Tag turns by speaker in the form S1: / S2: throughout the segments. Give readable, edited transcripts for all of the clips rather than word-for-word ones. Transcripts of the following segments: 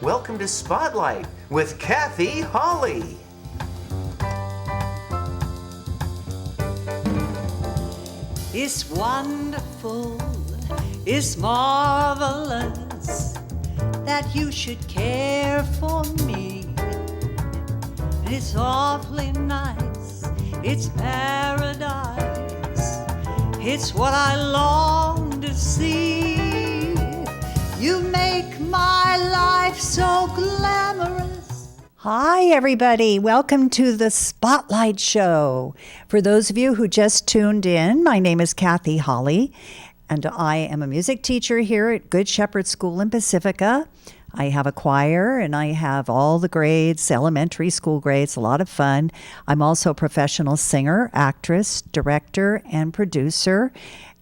S1: Welcome to Spotlight with Kathy Holly.
S2: It's wonderful, it's marvelous that you should care for me. It's awfully nice, it's paradise, it's what I long to see. You make my life so glamorous.
S3: Hi, everybody. Welcome to the Spotlight Show. For those of you who just tuned in, my name is Kathy Holly, and I am a music teacher here at Good Shepherd School in Pacifica. I have a choir, and I have all the grades, elementary school grades, a lot of fun. I'm also a professional singer, actress, director, and producer.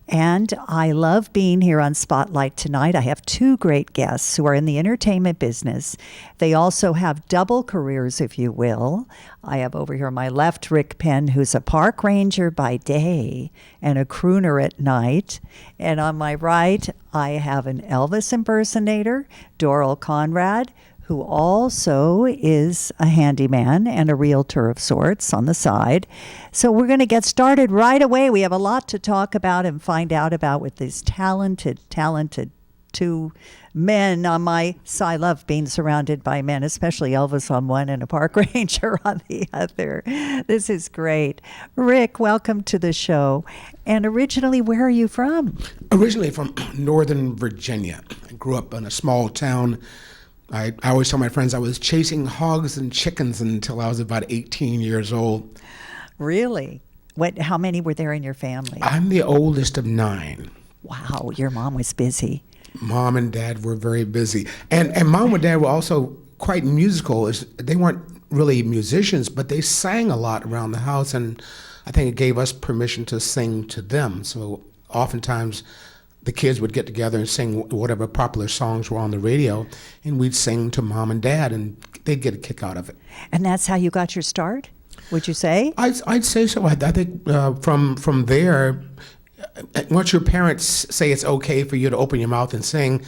S3: And I love being here on Spotlight tonight. I have two great guests who are in the entertainment business. They also have double careers, if you will. I have over here on my left Rick Penn, who's a park ranger by day and a crooner at night. And on my right, I have an Elvis impersonator, Doral Conrad, who also is a handyman and a realtor of sorts on the side. So we're going to get started right away. We have a lot to talk about and find out about with these talented two men on my side. I love being surrounded by men, especially Elvis on one and a park ranger on the other. This is great. Rick, welcome to the show. And originally, where are you from?
S4: Originally from Northern Virginia. I grew up in a small town. I always tell my friends I was chasing hogs and chickens until I was about 18 years old.
S3: Really? How many were there in your family?
S4: I'm the oldest of 9.
S3: Wow, your mom was busy.
S4: Mom and Dad were very busy. And Mom and Dad were also quite musical. They weren't really musicians, but they sang a lot around the house, and I think it gave us permission to sing to them. So oftentimes the kids would get together and sing whatever popular songs were on the radio, and we'd sing to Mom and Dad, and they'd get a kick out of it.
S3: And that's how you got your start, would you say?
S4: I'd say so. I think from there, once your parents say it's okay for you to open your mouth and sing,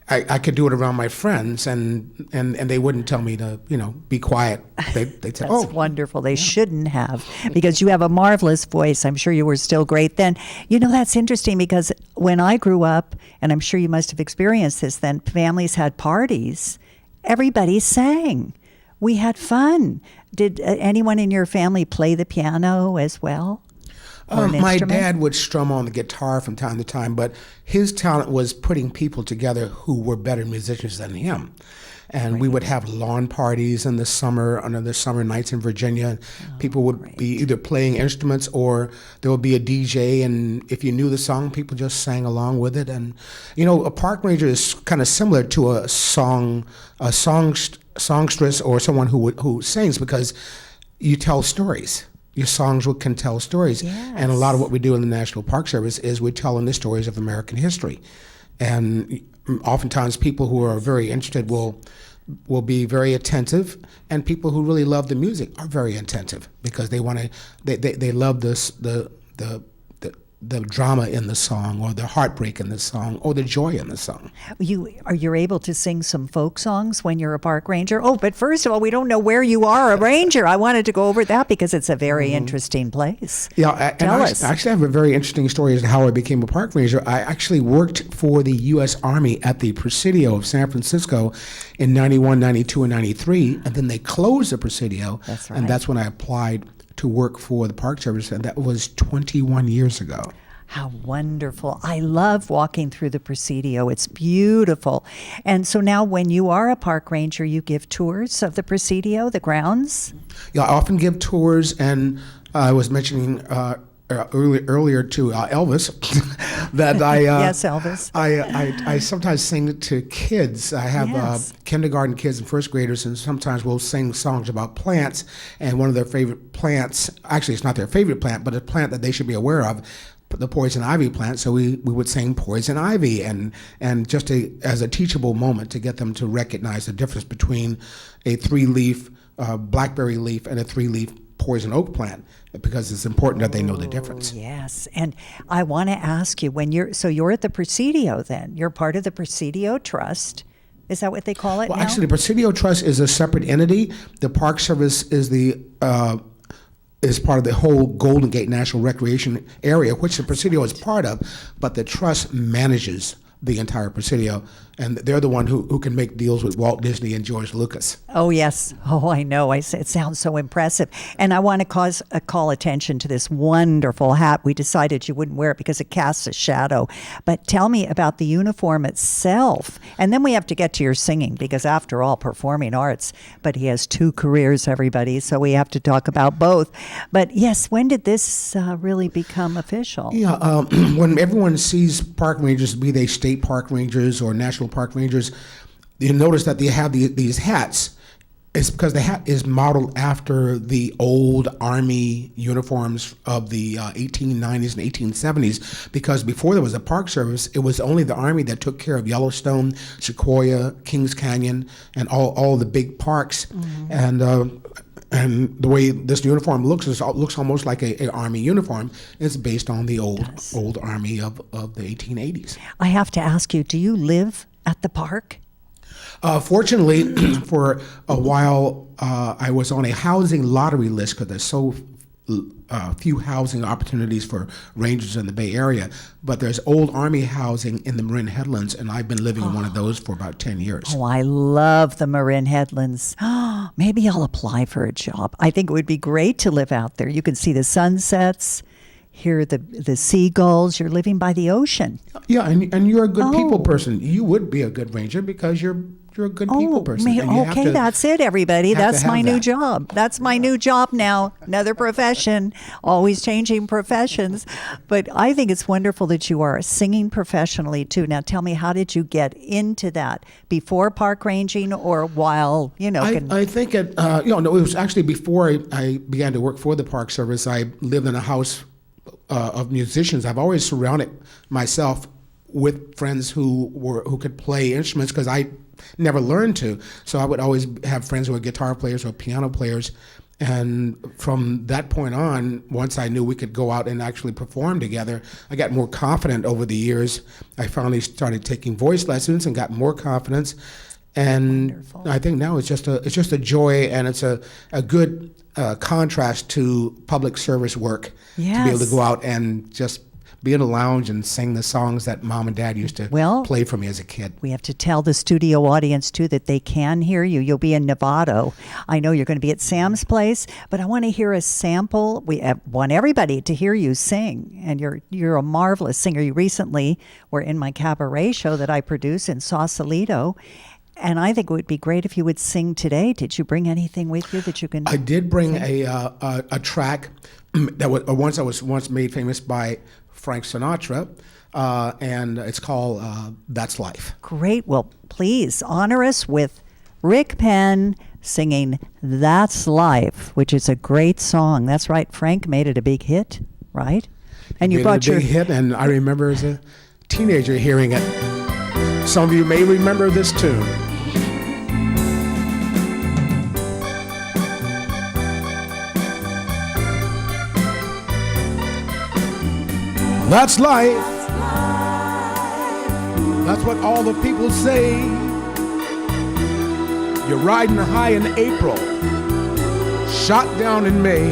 S4: I could do it around my friends, and they wouldn't tell me to, be quiet. They'd say,
S3: That's wonderful. They shouldn't have, because you have a marvelous voice. I'm sure you were still great then. That's interesting, because when I grew up, and I'm sure you must have experienced this then, families had parties. Everybody sang. We had fun. Did anyone in your family play the piano as well?
S4: My dad would strum on the guitar from time to time, but his talent was putting people together who were better musicians than him. And we would have lawn parties in the summer, under the summer nights in Virginia. People would be either playing instruments, or there would be a DJ, and if you knew the song, people just sang along with it. And a park ranger is kind of similar to a songstress or someone who sings, because you tell stories. Your songs can tell stories.
S3: Yes.
S4: And a lot of what we do in the National Park Service is we're telling the stories of American history. And oftentimes people who are very interested will be very attentive, and people who really love the music are very attentive, because they love the drama in the song, or the heartbreak in the song, or the joy in the song.
S3: You're able to sing some folk songs when you're a park ranger? Oh, but first of all, we don't know where you are a ranger. I wanted to go over that because it's a very interesting place.
S4: Yeah,
S3: Tell us.
S4: I actually have a very interesting story as to how I became a park ranger. I actually worked for the U.S. Army at the Presidio of San Francisco in 91, 92, and 93, and then they closed the Presidio.
S3: That's right.
S4: And that's when I applied to work for the Park Service, and that was 21 years ago.
S3: How wonderful. I love walking through the Presidio. It's beautiful. And so now when you are a park ranger, you give tours of the Presidio, the grounds?
S4: Yeah, I often give tours, and I was mentioning earlier to Elvis that I
S3: Yes, Elvis.
S4: I sometimes sing to kids. I have
S3: Yes.
S4: kindergarten kids and first graders, and sometimes we'll sing songs about plants. And one of their favorite plants, actually it's not their favorite plant, but a plant that they should be aware of, the poison ivy plant. So we would sing poison ivy, and just as a teachable moment to get them to recognize the difference between a 3-leaf blackberry leaf and a 3-leaf poison oak plant, because it's important that they know the difference.
S3: Yes, and I want to ask you, you're at the Presidio then, you're part of the Presidio Trust. Is that what they call it
S4: Well,
S3: now?
S4: actually, the Presidio Trust is a separate entity. The Park Service is part of the whole Golden Gate National Recreation Area, which the Presidio is part of, but the trust manages the entire Presidio, and they're the one who can make deals with Walt Disney and George Lucas.
S3: Oh, yes. Oh, I know. It sounds so impressive. And I want to call attention to this wonderful hat. We decided you wouldn't wear it because it casts a shadow. But tell me about the uniform itself. And then we have to get to your singing because, after all, performing arts. But he has 2 careers, everybody, so we have to talk about both. But yes, when did this really become official?
S4: Yeah, when everyone sees park rangers, be they state park rangers or national park rangers, you notice that they have these hats. It's because the hat is modeled after the old Army uniforms of the 1890s and 1870s, because before there was a Park Service, it was only the Army that took care of Yellowstone, Sequoia, Kings Canyon, and all the big parks. Mm-hmm. And the way this uniform looks looks almost like a Army uniform. It's based on the old Army of the 1880s.
S3: I have to ask you, do you live at the park?
S4: Fortunately, for a while, I was on a housing lottery list because there's so few housing opportunities for rangers in the Bay Area. But there's old Army housing in the Marin Headlands, and I've been living in one of those for about 10 years.
S3: Oh, I love the Marin Headlands. Maybe I'll apply for a job. I think it would be great to live out there. You can see the sunsets, hear the seagulls. You're living by the ocean.
S4: Yeah, and you're a good people person. You would be a good ranger because you're a good people person.
S3: Okay, that's it, everybody. That's my new job. That's my new job now. Another profession, always changing professions. But I think it's wonderful that you are singing professionally, too. Now, tell me, how did you get into that? Before park ranging or while,
S4: I think it was actually before I began to work for the Park Service. I lived in a house of musicians. I've always surrounded myself with friends who could play instruments because I never learned to. So I would always have friends who were guitar players or piano players. And from that point on, once I knew we could go out and actually perform together, I got more confident over the years. I finally started taking voice lessons and got more confidence. And wonderful. I think now it's just a joy, and it's a good contrast to public service work.
S3: Yes.
S4: To be able to go out and just be in a lounge and sing the songs that Mom and Dad used to play for me as a kid.
S3: We have to tell the studio audience, too, that they can hear you. You'll be in Novato. I know you're going to be at Sam's Place, but I want to hear a sample. We want everybody to hear you sing, and you're a marvelous singer. You recently were in my cabaret show that I produce in Sausalito, and I think it would be great if you would sing today. Did you bring anything with you that you can
S4: I did bring
S3: sing?
S4: a track that was once made famous by Frank Sinatra, and it's called That's Life.
S3: Great. Well, please honor us with Rick Penn singing That's Life, which is a great song. That's right. Frank made it a big hit, right? And you brought
S4: your big hit, and I remember as a teenager hearing it. Some of you may remember this tune. That's life. That's what all the people say. You're riding high in April, shot down in May.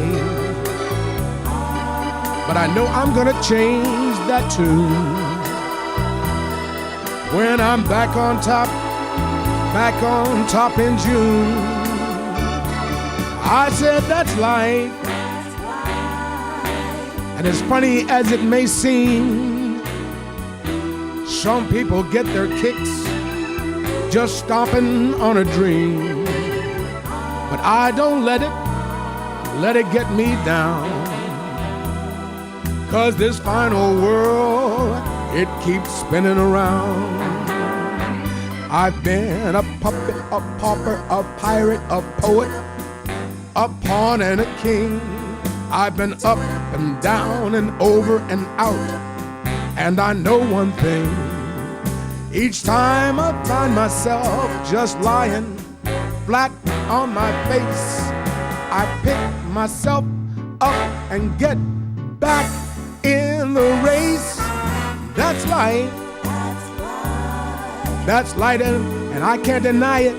S4: But I know I'm gonna change that tune when I'm back on top in June. I said that's life. And as funny as it may seem, some people get their kicks just stomping on a dream. But I don't let it get me down. 'Cause this fine old world, it keeps spinning around. I've been a puppet, a pauper, a pirate, a poet, a pawn and a king. I've been up and down and over and out, and I know one thing. Each time I find myself just lying flat on my face, I pick myself up and get back in the race. That's life. That's light, and I can't deny it.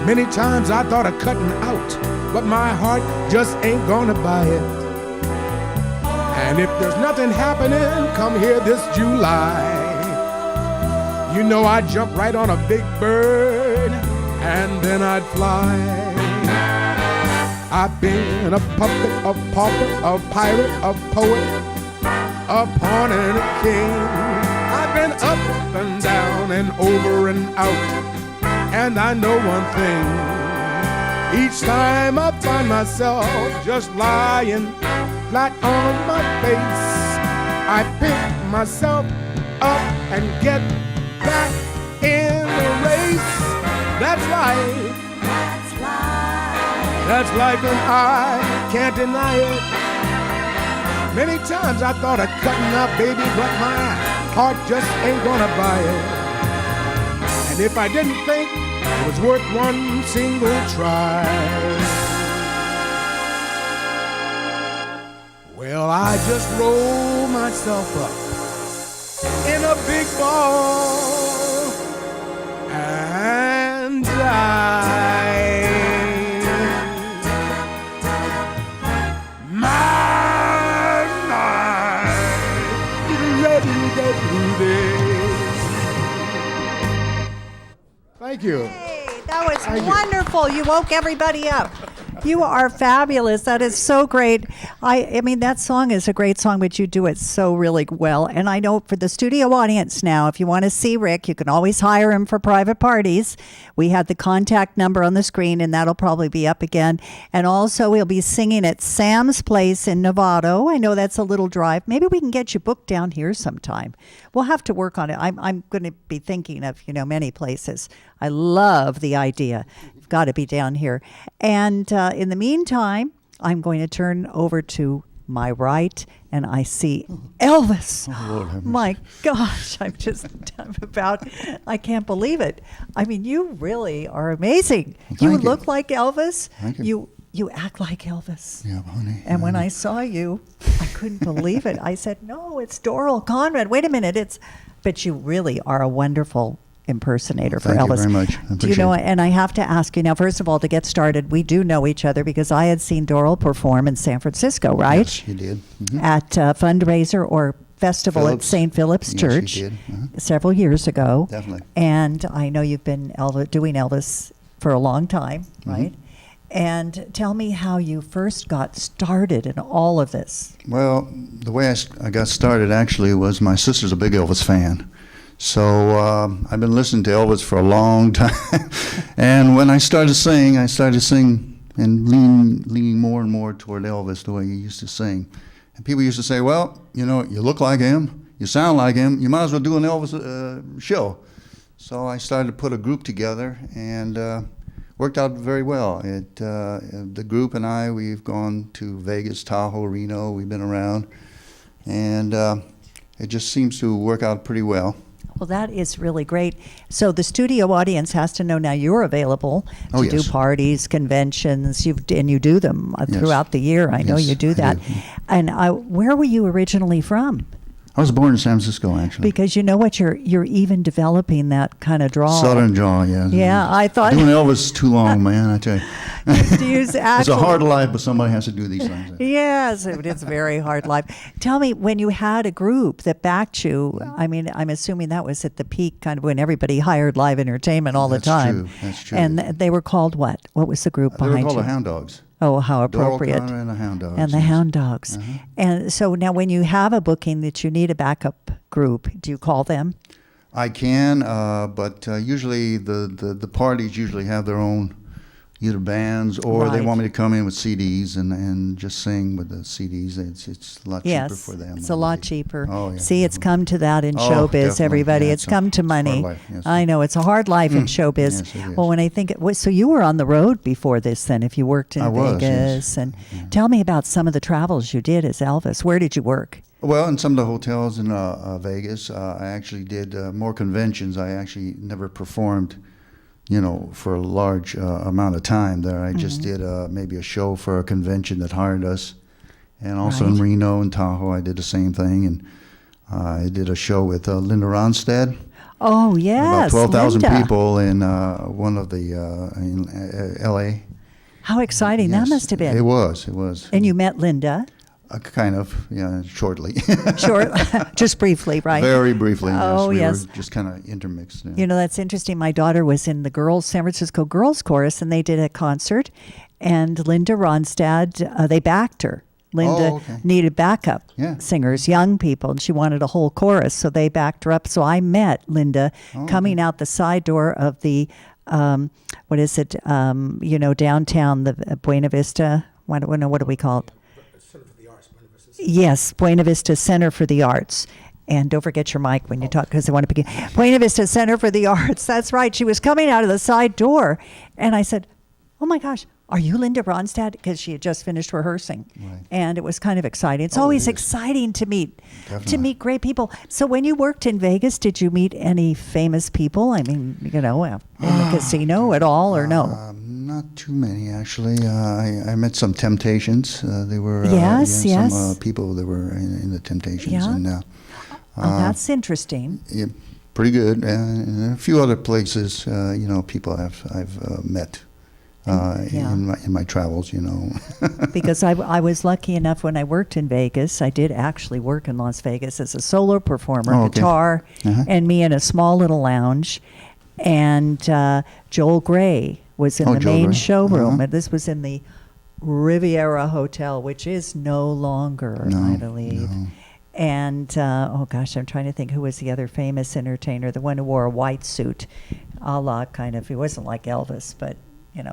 S4: Many times I thought of cutting out, but my heart just ain't gonna buy it. And if there's nothing happening, come here this July, you know I'd jump right on a big bird and then I'd fly. I've been a puppet, a pauper, a pirate, a poet, a pawn and a king. I've been up and down and over and out, and I know one thing. Each time I find myself just lying flat on my face, I pick myself up and get back in the race. That's life. That's life and I can't deny it. Many times I thought of cutting up, baby, but my heart just ain't gonna buy it. And if I didn't think it was worth one single try, well, I just roll myself up in a big ball and die. Thank you.
S3: Hey, that was wonderful. You woke everybody up. You are fabulous. That is so great. I mean, that song is a great song, but you do it so really well. And I know for the studio audience now, if you want to see Rick, you can always hire him for private parties. We have the contact number on the screen, and that'll probably be up again. And also, he'll be singing at Sam's Place in Novato. I know that's a little drive. Maybe we can get you booked down here sometime. We'll have to work on it. I'm going to be thinking of, many places. I love the idea. You've got to be down here. And in the meantime, I'm going to turn over to my right, and I see Elvis.
S5: Oh, Lord have mercy.
S3: My gosh, I can't believe it. I mean, you really are amazing.
S5: Thank
S3: You
S5: you.
S3: look like Elvis.
S5: Thank you.
S3: You act like Elvis.
S5: Yeah, honey.
S3: And when I saw you, I couldn't believe it. I said, no, it's Doral Conrad. Wait a minute. But you really are a wonderful impersonator for
S5: Thank you
S3: Elvis.
S5: very much. I
S3: Do you
S5: appreciate
S3: know,
S5: it.
S3: and I have to ask you now, first of all, to get started, we do know each other because I had seen Doral perform in San Francisco, right?
S5: Yes, you did. Mhm.
S3: At a fundraiser or festival at
S5: Phillips.
S3: St. Philip's
S5: Yes, you
S3: Church
S5: did.
S3: several years ago.
S5: Definitely.
S3: And I know you've been doing Elvis for a long time, right? And tell me how you first got started in all of this.
S5: Well, the way I got started actually was my sister's a big Elvis fan. So I've been listening to Elvis for a long time. And when I started to sing and leaning more and more toward Elvis, the way he used to sing. And people used to say, well, you look like him, you sound like him, you might as well do an Elvis show. So I started to put a group together, and worked out very well. The group and I, we've gone to Vegas, Tahoe, Reno, we've been around, and it just seems to work out pretty well.
S3: Well, that is really great. So the studio audience has to know now you're available to do
S5: yes.
S3: parties, conventions, and you do them
S5: Yes.
S3: throughout the year. I know
S5: Yes,
S3: you do
S5: I
S3: that.
S5: do.
S3: And where were you originally from?
S5: I was born in San Francisco, actually.
S3: Because you know what, you're even developing that kind of drawl.
S5: Southern drawl, yeah.
S3: Yeah, I thought.
S5: Doing Elvis too long, man, I tell you.
S3: Do you
S5: It's a
S3: actually-
S5: hard life, but somebody has to do these things.
S3: Yes, it's a very hard life. Tell me, when you had a group that backed you, I mean, I'm assuming that was at the peak, kind of when everybody hired live entertainment all
S5: That's
S3: the time.
S5: true, that's true.
S3: And they were called what? What was the group
S5: They were
S3: behind
S5: called
S3: you?
S5: the Hound Dogs.
S3: Oh, how
S5: Doral
S3: appropriate.
S5: Conrad and the Hound Dogs.
S3: And the
S5: yes.
S3: Hound Dogs. And so now when you have a booking that you need a backup group, do you call them?
S5: I can, but usually the parties usually have their own either bands or they
S3: Right.
S5: want me to come in with CDs and just sing with the CDs. It's a lot cheaper
S3: Yes,
S5: for them.
S3: it's a lot cheaper.
S5: Oh, yeah.
S3: See, it's come to that in
S5: Oh,
S3: showbiz,
S5: definitely.
S3: everybody.
S5: Yeah,
S3: it's
S5: it's a-
S3: come to
S5: it's a hard
S3: money.
S5: life, yes.
S3: I know, it's a hard life in showbiz.
S5: Yes, it is.
S3: Well, when I think, so you were on the road before this then, if you worked in
S5: I was,
S3: Vegas.
S5: yes.
S3: And tell me about some of the travels you did as Elvis. Where did you work?
S5: Well, in some of the hotels in Vegas, I actually did more conventions. I actually never performed, for a large amount of time there. I just did maybe a show for a convention that hired us. And also in
S3: Right.
S5: Reno and Tahoe, I did the same thing. And I did a show with Linda Ronstadt.
S3: Oh, yes.
S5: About 12,000
S3: Linda.
S5: people in one of the in L.A.
S3: How exciting that
S5: Yes,
S3: must have been.
S5: It was. It was.
S3: And you met Linda.
S5: Kind of, yeah, shortly.
S3: Sure. Just briefly, right?
S5: Very briefly.
S3: Oh,
S5: We
S3: yes.
S5: were just kind of intermixed. Yeah.
S3: You know, that's interesting. My daughter was in the San Francisco Girls Chorus, and they did a concert, and Linda Ronstadt, they backed her. Linda
S5: Oh, okay.
S3: needed backup
S5: Yeah.
S3: singers, young people, and she wanted a whole chorus, so they backed her up. So I met Linda
S5: Oh,
S3: coming out the side door of the, what is it, downtown, the Buena Vista, what do we call it? Yes, Buena Vista Center for the Arts. And don't forget your mic when you talk, because I want to begin. Buena Vista Center for the Arts. That's right. She was coming out of the side door. And I said, oh, my gosh, are you Linda Ronstadt? Because she had just finished rehearsing.
S5: Right.
S3: And it was kind of exciting. It's
S5: Oh, it
S3: always
S5: is.
S3: exciting to meet
S5: Definitely.
S3: great people. So when you worked in Vegas, did you meet any famous people? I mean, in the casino at all, or no?
S5: Not too many, actually. I met some Temptations. They were
S3: Yes, yes.
S5: some people that were in the Temptations,
S3: Yeah.
S5: and
S3: Oh, that's interesting.
S5: yeah, pretty good. And a few other places, people I've met
S3: Yeah.
S5: in my travels.
S3: Because I was lucky enough when I worked in Vegas. I did actually work in Las Vegas as a solo performer,
S5: Oh, okay.
S3: guitar,
S5: Uh-huh.
S3: and me in a small little lounge. And Joel Gray was in
S5: Oh,
S3: the
S5: Joel
S3: main
S5: Gray.
S3: showroom.
S5: Uh-huh.
S3: And this was in the Riviera Hotel, which is no longer,
S5: No,
S3: I believe.
S5: no.
S3: And, oh gosh, I'm trying to think who was the other famous entertainer, the one who wore a white suit, a la kind of, he wasn't like Elvis, but,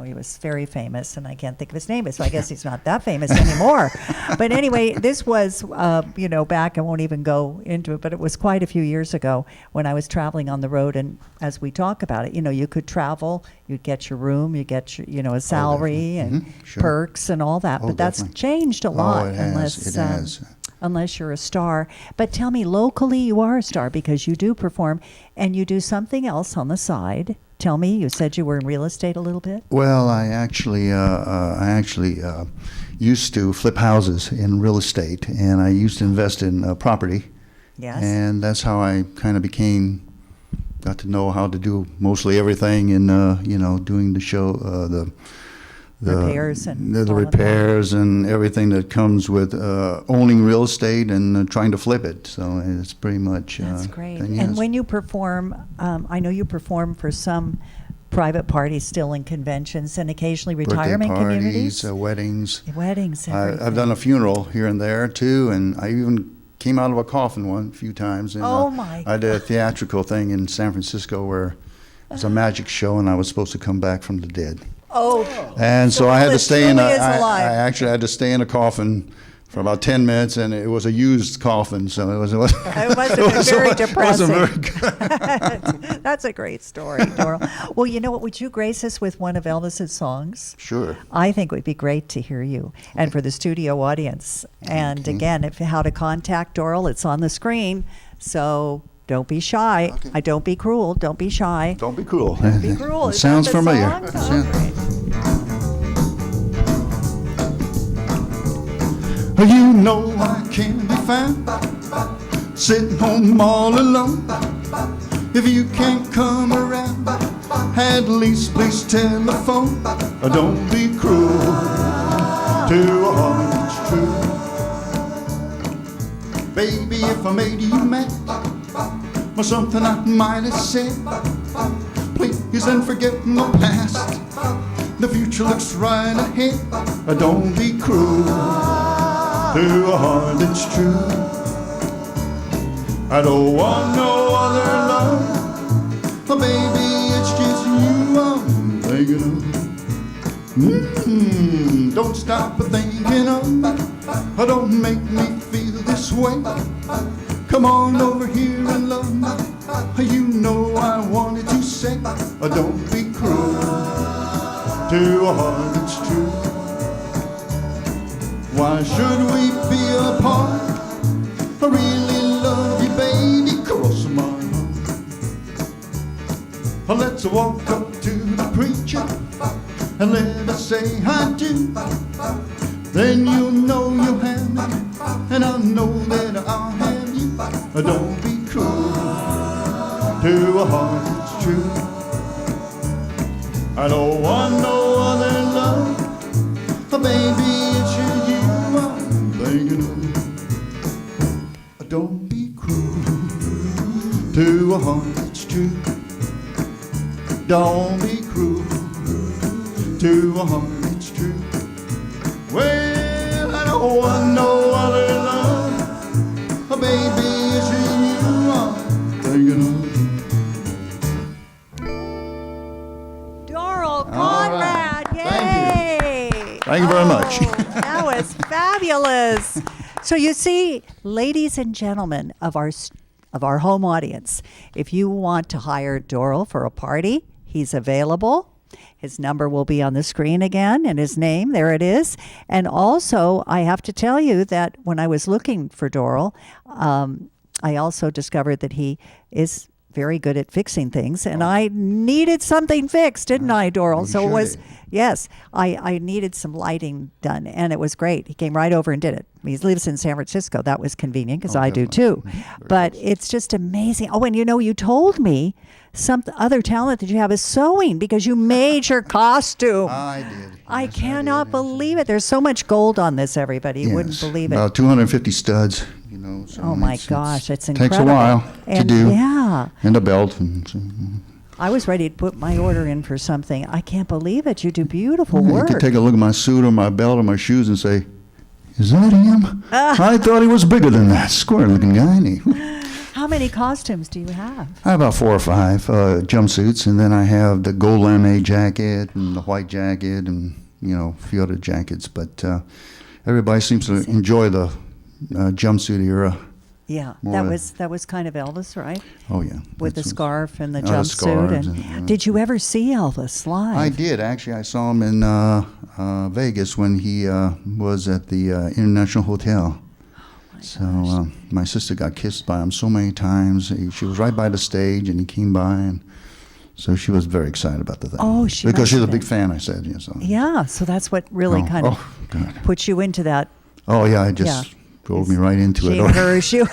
S3: he was very famous, and I can't think of his name, so I guess he's not that famous anymore. But anyway, this was, back, I won't even go into it, but it was quite a few years ago when I was traveling on the road, and as we talk about it, you could travel, you'd get your room, you get your, a salary and
S5: Mhm, sure.
S3: perks and all that,
S5: Oh,
S3: but that's
S5: definitely.
S3: changed a lot.
S5: it has.
S3: Unless,
S5: It has.
S3: unless you're a star. But tell me, locally you are a star because you do perform and you do something else on the side. Tell me, you said you were in real estate a little bit?
S5: Well, I actually used to flip houses in real estate, and I used to invest in property.
S3: Yes.
S5: And that's how I kind of got to know how to do mostly everything in, doing the show, the
S3: Repairs and
S5: the
S3: all of that.
S5: repairs and everything that comes with owning real estate and trying to flip it. So it's pretty much.
S3: That's great.
S5: then,
S3: And
S5: yes.
S3: when you perform, I know you perform for some private parties still in conventions and occasionally retirement
S5: birthday
S3: communities.
S5: parties, weddings.
S3: Weddings, everything.
S5: I've done a funeral here and there too, and I even came out of a coffin a few times. And,
S3: Oh, my
S5: I did a theatrical thing in San Francisco where it was a magic show, and I was supposed to come back from the dead.
S3: Oh,
S5: And so I had to
S3: it
S5: stay in a.
S3: truly is
S5: I
S3: alive.
S5: actually had to stay in a coffin for about 10 minutes, and it was a used coffin, so it was.
S3: it must have been very depressing.
S5: Wasn't very good.
S3: That's a great story, Doral. Well, you know what? Would you grace us with one of Elvis's songs?
S5: Sure.
S3: I think it would be great to hear you and for the studio audience. And
S5: Okay.
S3: again, how to contact Doral, it's on the screen. So don't be shy.
S5: Okay.
S3: Don't be cruel. Don't be shy.
S5: Don't be cruel.
S3: Be cruel.
S5: It
S3: Is
S5: sounds
S3: that the
S5: familiar.
S3: song?
S5: It
S3: Oh,
S5: sounds-
S3: great.
S5: You know I can't be found sitting home all alone. If you can't come around, at least please telephone. Don't be cruel to a heart that's true. Baby, if I made you mad or something I might have said, please then forget my past. The future looks right ahead. Don't be cruel to a heart that's true. I don't want no other love, but baby, it's just you I'm thinking of. Don't stop thinking of me, don't make me feel this way. Come on over here and love me. You know I wanted to say, don't be cruel to a heart that's true. Why should we be apart? I really love you, baby, cross my heart. Let's walk up to the preacher and let us say I do. Then you'll know you'll have me, and I'll know that I'll have you. Don't be cruel to a heart that's true. I don't want no other love, but baby, it's you I'm thinking of. Don't be cruel to a heart that's true. Don't be cruel to a heart that's true. Well, I don't want no other love, but baby, it's you I'm thinking of.
S3: Doral
S5: right.
S3: Conrad, yay!
S5: Thank you very much.
S3: That was fabulous. So you see, ladies and gentlemen of our home audience, if you want to hire Doral for a party, he's available. His number will be on the screen again, and his name, there it is. And also, I have to tell you that when I was looking for Doral, I also discovered that he is very good at fixing things, and I needed something fixed, didn't I, Doral? So it was, yes, I needed some lighting done, and it was great. He came right over and did it. He lives in San Francisco. That was convenient because I do too. But it's just amazing. Oh, and you told me some other talent that you have is sewing because you made your costume.
S5: I did.
S3: I cannot believe it. There's so much gold on this, everybody. You wouldn't believe it.
S5: About 250 studs, So
S3: oh my gosh, it's incredible.
S5: Takes a while to
S3: And
S5: do.
S3: Yeah.
S5: And a belt. And so,
S3: I was ready to put my order in for something. I can't believe it. You do beautiful
S5: you
S3: work.
S5: could take a look at my suit or my belt or my shoes and say, is that him? I thought he was bigger than that. Square-looking guy. And
S3: How many costumes do you have?
S5: I have about 4 or 5 jumpsuits, and then I have the gold laminated jacket and the white jacket and, a few other jackets. But everybody seems to enjoy the jumpsuit era.
S3: Yeah,
S5: More
S3: that was kind of Elvis, right?
S5: Oh, yeah.
S3: With the
S5: That's-
S3: scarf and the
S5: the
S3: jumpsuit.
S5: scarves
S3: And
S5: and-
S3: did you ever see Elvis live?
S5: I did, actually. I saw him in Vegas when he was at the International Hotel. So my sister got kissed by him so many times. She was right by the stage, and he came by, and so she was very excited about the thing.
S3: Oh, she
S5: because
S3: must
S5: she's a
S3: have
S5: big
S3: been.
S5: fan. I said, yeah. So.
S3: Yeah, so that's what really kind of
S5: God.
S3: put you into that.
S5: Oh yeah, I just drove me right into
S3: She
S5: it.
S3: encouraged you.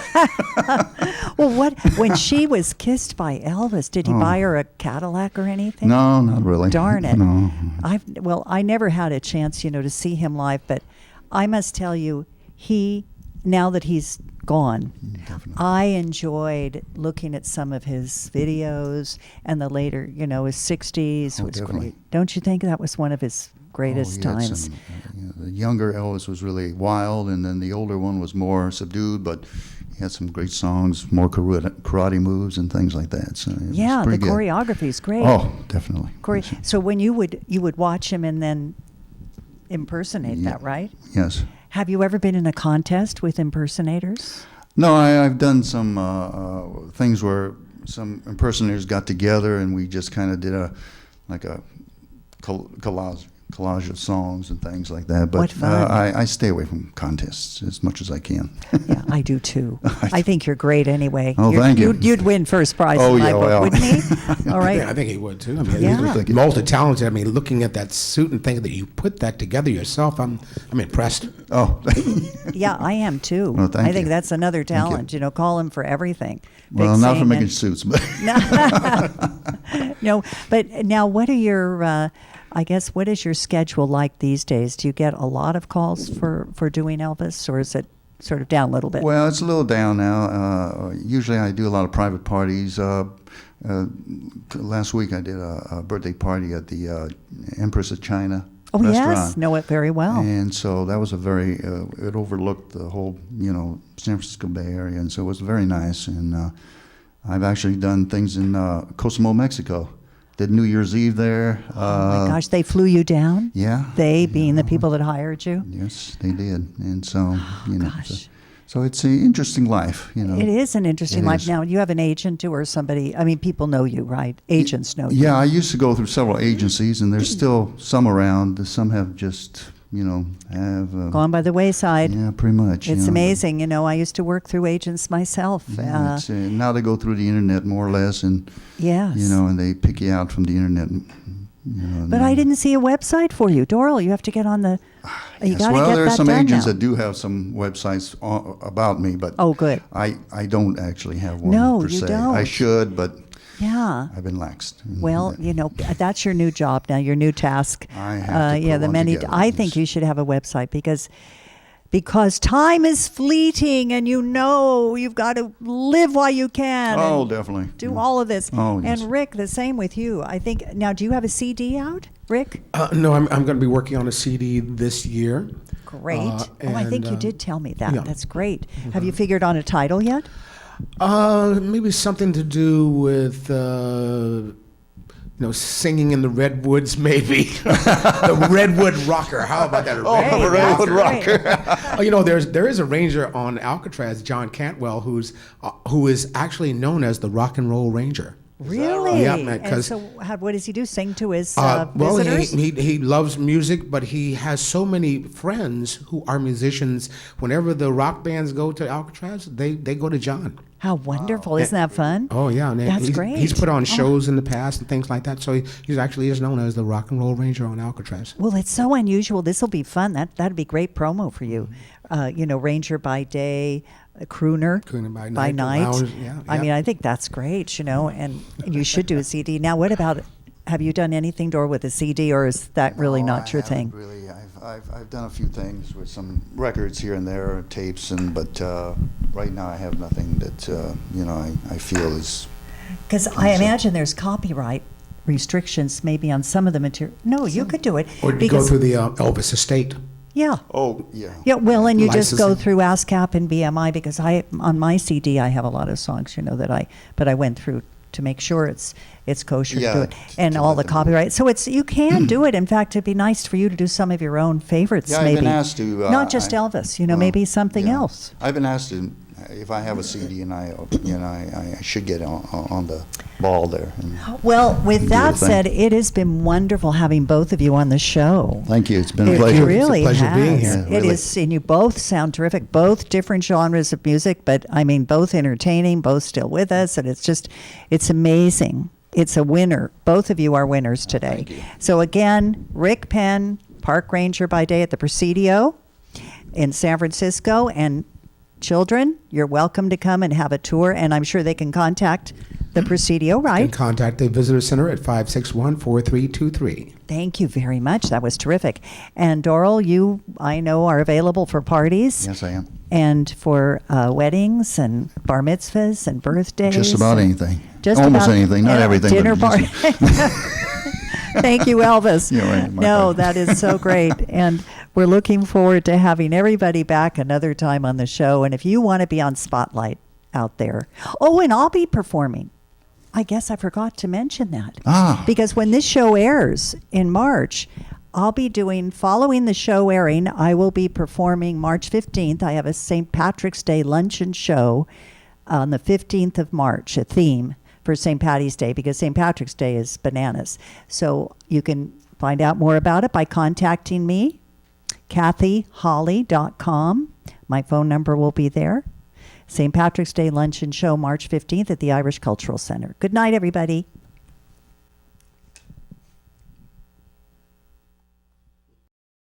S3: Well, when she was kissed by Elvis, did he buy her a Cadillac or anything?
S5: No, not really.
S3: Darn it.
S5: No.
S3: I never had a chance, to see him live, but I must tell you, now that he's gone, I enjoyed looking at some of his videos and the later, his 60s was
S5: definitely.
S3: great. Don't you think that was one of his greatest
S5: he had
S3: times?
S5: some, the younger Elvis was really wild, and then the older one was more subdued, but he had some great songs, more karate moves and things like that. So it was
S3: Yeah, the
S5: pretty good.
S3: choreography is great.
S5: Oh, definitely.
S3: So when you would watch him and then impersonate
S5: Yeah.
S3: that, right?
S5: Yes.
S3: Have you ever been in a contest with impersonators?
S5: No, I've done some things where some impersonators got together and we just kind of did a collage of songs and things like that. But
S3: What fun.
S5: I stay away from contests as much as I can.
S3: Yeah, I do too. I think you're great anyway.
S5: Oh, thank you.
S3: You'd win first prize
S5: Oh,
S3: in my
S5: yeah,
S3: book,
S5: well.
S3: wouldn't he? All right.
S4: I think he would too. I mean,
S3: Yeah.
S4: he's multi-talented. I mean, looking at that suit and thinking that you put that together yourself, I'm impressed.
S5: Oh,
S3: Yeah, I am too.
S5: Well, thank
S3: I think
S5: you.
S3: that's another talent. Call him for everything.
S5: well, not for
S3: Fixing
S5: making
S3: and-
S5: suits, but
S3: No, but now what are your? What is your schedule like these days? Do you get a lot of calls for doing Elvis, or is it sort of down a little bit?
S5: well, it's a little down now. Usually, I do a lot of private parties. Last week, I did a birthday party at the Empress of China
S3: oh
S5: restaurant.
S3: yes, know it very well.
S5: And so that was a very, it overlooked the whole, San Francisco Bay Area, and so it was very nice. And I've actually done things in Cozumel, Mexico. Did New Year's Eve there.
S3: Oh my gosh, they flew you down?
S5: Yeah.
S3: They being the people that hired you?
S5: Yes, they did. And so,
S3: gosh.
S5: so it's an interesting life,
S3: It is an interesting
S5: It
S3: life.
S5: is.
S3: Now, you have an agent or somebody, people know you, right? Agents know you.
S5: Yeah, I used to go through several agencies, and there's still some around. Some have just, have...
S3: Gone by the wayside.
S5: yeah, pretty much.
S3: It's
S5: but-
S3: amazing. I used to work through agents myself.
S5: Yeah, now they go through the internet more or less, and
S3: Yes.
S5: and they pick you out from the internet.
S3: But I didn't see a website for you. Doral, you have to get on the... You
S5: Yes,
S3: got to
S5: well,
S3: get
S5: there are
S3: that
S5: some
S3: done
S5: agents
S3: now.
S5: that do have some websites about me, but
S3: Oh, good.
S5: I don't actually have one.
S3: No,
S5: per
S3: you
S5: se.
S3: don't.
S5: I should, but
S3: Yeah.
S5: I've been laxed.
S3: Well, you know, that's your new job now, your new task.
S5: I have to
S3: yeah,
S5: put
S3: the
S5: one
S3: many.
S5: together,
S3: I think
S5: yes.
S3: you should have a website because time is fleeting, and you know you've got to live while you can.
S5: Oh,
S3: and
S5: definitely.
S3: do all of this.
S5: Oh, yes.
S3: And Rick, the same with you. I think now. Do you have a CD out, Rick?
S4: No, I'm going to be working on a CD this year.
S3: Great. I think you
S4: and,
S3: did tell me that.
S4: yeah.
S3: That's great. Have you figured on a title yet?
S4: Maybe something to do with, singing in the redwoods, maybe. The Redwood Rocker. How about that?
S5: Oh, the Redwood Rocker.
S4: There is a ranger on Alcatraz, John Cantwell, who is actually known as the Rock and Roll Ranger.
S3: Really?
S4: Yeah, man,
S3: And
S4: 'cause-
S3: so, what does he do? Sing to his
S4: Well,
S3: visitors?
S4: he loves music, but he has so many friends who are musicians. Whenever the rock bands go to Alcatraz, they go to John.
S3: How wonderful! Isn't that fun?
S4: Oh yeah, and
S3: That's
S4: he's,
S3: great.
S4: He's put on shows in the past and things like that. So he's actually is known as the Rock and Roll Ranger on Alcatraz.
S3: Well, it's so unusual. This will be fun. That'd be great promo for you. Ranger by day, a crooner,
S4: Crooner by night, the lounge, yeah,
S3: I
S4: yeah.
S3: mean, I think that's great. And you should do a CD. Now, what about? Have you done anything, Dor, with a CD, or is that really
S5: No,
S3: not your
S5: I haven't
S3: thing?
S5: Really, I've done a few things with some records here and there, tapes, but right now I have nothing that I feel is.
S3: Because I imagine there's copyright restrictions maybe on some of the material. No, you could do it.
S4: Or to go
S3: because,
S4: through the Elvis estate.
S3: yeah.
S5: Oh yeah.
S3: Yeah, well, and you just go
S4: Licensing.
S3: through ASCAP and BMI because on my CD I have a lot of songs, but I went through to make sure it's kosher to do
S5: Yeah,
S3: it, and
S5: to
S3: all
S5: let
S3: the
S5: them know.
S3: copyright. So you can do it. In fact, it'd be nice for you to do some of your own favorites.
S5: Yeah, I've
S3: maybe
S5: been asked to,
S3: not just
S5: I-
S3: Elvis.
S5: well,
S3: Maybe something
S5: yeah.
S3: else.
S5: I've been asked to, if I have a CD and I should get on the ball there. And
S3: Well, with
S5: Do
S3: that
S5: the thing.
S3: said, it has been wonderful having both of you on the show.
S5: thank you. It's been a
S3: It
S5: pleasure.
S3: really
S4: It's a pleasure
S3: has.
S4: being here.
S3: It
S5: Really.
S3: is, and you both sound terrific. Both different genres of music, but I mean, both entertaining, both still with us, and it's amazing. It's a winner. Both of you are winners today.
S5: thank you.
S3: So again, Rick Penn, Park Ranger by day at the Presidio in San Francisco, and children, you're welcome to come and have a tour, and I'm sure they can contact the Presidio,
S4: You
S3: right?
S4: can contact the Visitor Center at 561-4323.
S3: Thank you very much. That was terrific. And Doral, you, I know, are available for parties.
S5: Yes, I am.
S3: And for weddings and bar mitzvahs and birthdays.
S5: Just about
S3: and
S5: anything.
S3: Just
S5: Almost
S3: about-
S5: anything. Not
S3: and a
S5: everything. but
S3: Dinner party.
S5: just-
S3: Thank you, Elvis.
S5: You're right, my
S3: No,
S5: pleasure.
S3: that is so great. And we're looking forward to having everybody back another time on the show. And if you want to be on Spotlight out there. Oh, and I'll be performing. I guess I forgot to mention that.
S5: Ah.
S3: Because when this show airs in March, I'll be following the show airing, I will be performing March 15th. I have a St. Patrick's Day luncheon show on the 15th of March, a theme for St. Patty's Day, because St. Patrick's Day is bananas. So you can find out more about it by contacting me, kathyholly.com. My phone number will be there. St. Patrick's Day luncheon show, March 15th at the Irish Cultural Center. Good night, everybody.